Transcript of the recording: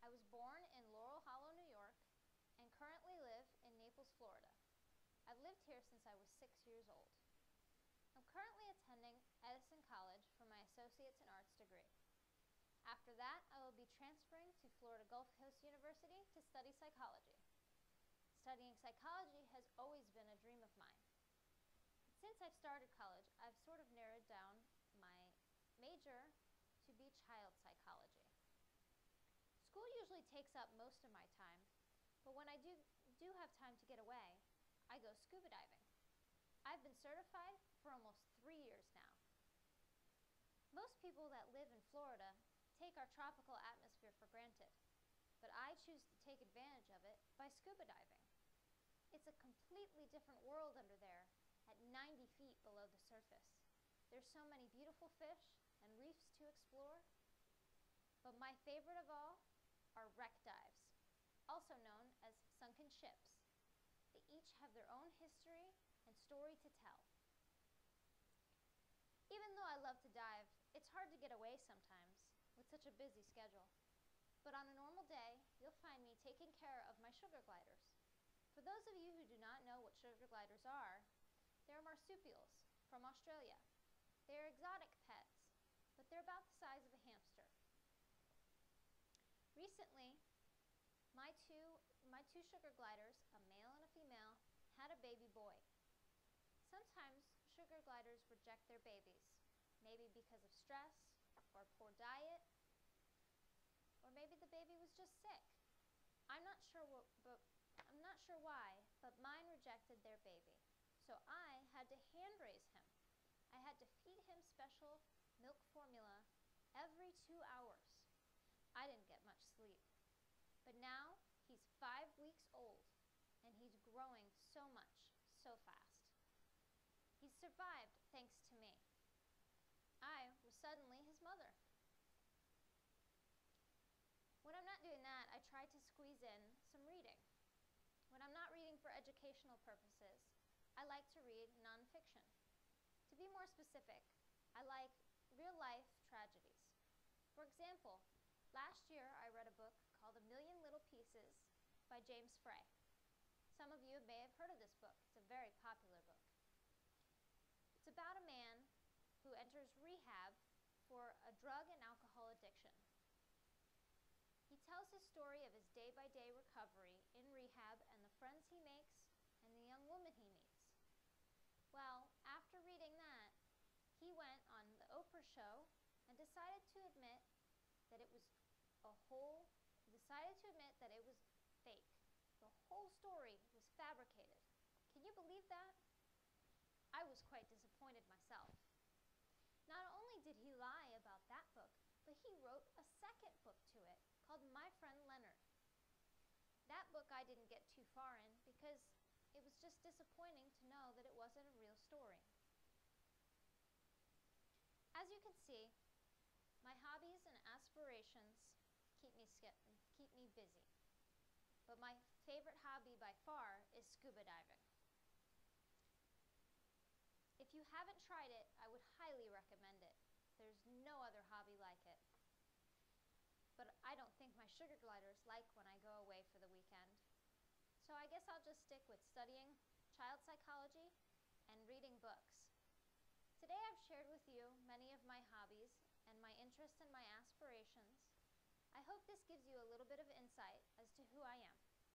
I was born in Laurel Hollow, New York, and currently live in Naples, Florida. I've lived here since I was 6 years old. I'm currently attending Edison College for my Associates in Arts degree. After that, I will be transferring to Florida Gulf Coast University to study psychology. Studying psychology has always been a dream of mine. Since I've started college, I've sort of narrowed down my major to be child psychology. School usually takes up most of my time, but when I do have time to get away, I go scuba diving. I've been certified for almost 3 years now. Most people that live in Florida take our tropical atmosphere for granted, but I choose to take advantage of it by scuba diving. It's a completely different world under there at 90 feet below the surface. There's so many beautiful fish and reefs to explore, but my favorite of all are wreck dives, also known as sunken ships. They each have their own history and story to tell. Even though I love to dive, it's hard to get away sometimes with such a busy schedule. But on a normal day, you'll find me taking care of my sugar gliders. For those of you who do not know what sugar gliders are, they're marsupials from Australia. They're exotic pets, but they're about the size of a hamster. Recently, my two sugar gliders, a male and a female, had a baby boy. Sometimes sugar gliders reject their babies, maybe because of stress or poor diet, or maybe the baby was just sick. I'm not sure why, but mine rejected their baby. So I had to hand raise him. I had to feed him special milk formula every 2 hours. I didn't get much sleep. But now he's 5 weeks old, and he's growing so much, so fast. He's survived thanks to me. I was suddenly his mother. When I'm not doing that, I try to squeeze in some reading. When I'm not reading for educational purposes, I like to read nonfiction. To be more specific, I like real-life tragedies. For example, last year I read a book called A Million Little Pieces by James Frey. Some of you may have heard of this book. It's a very popular book. It's about a man who enters rehab for a drug and alcohol addiction. He tells his story of his day-by-day recovery in rehab and the friends he makes and the young woman he meets. Well, after reading that, he went on the Oprah show and decided to admit that it was fake. The whole story was fabricated. Can you believe that? I was quite disappointed myself. Not only did he lie about that book, but he wrote a second book to it called My Friend Leonard. That book I didn't get too far in because it was just disappointing to know that it wasn't a real story. As you can see, my hobbies and aspirations keep me busy. But my favorite hobby by far is scuba diving. If you haven't tried it, I would highly recommend it. There's no other hobby like it. But I don't think my sugar gliders like when I go away for the weekend. So I guess I'll just stick with studying child psychology and reading books. Today I've shared with you many of my hobbies and my interests and my aspirations. I hope this gives you a little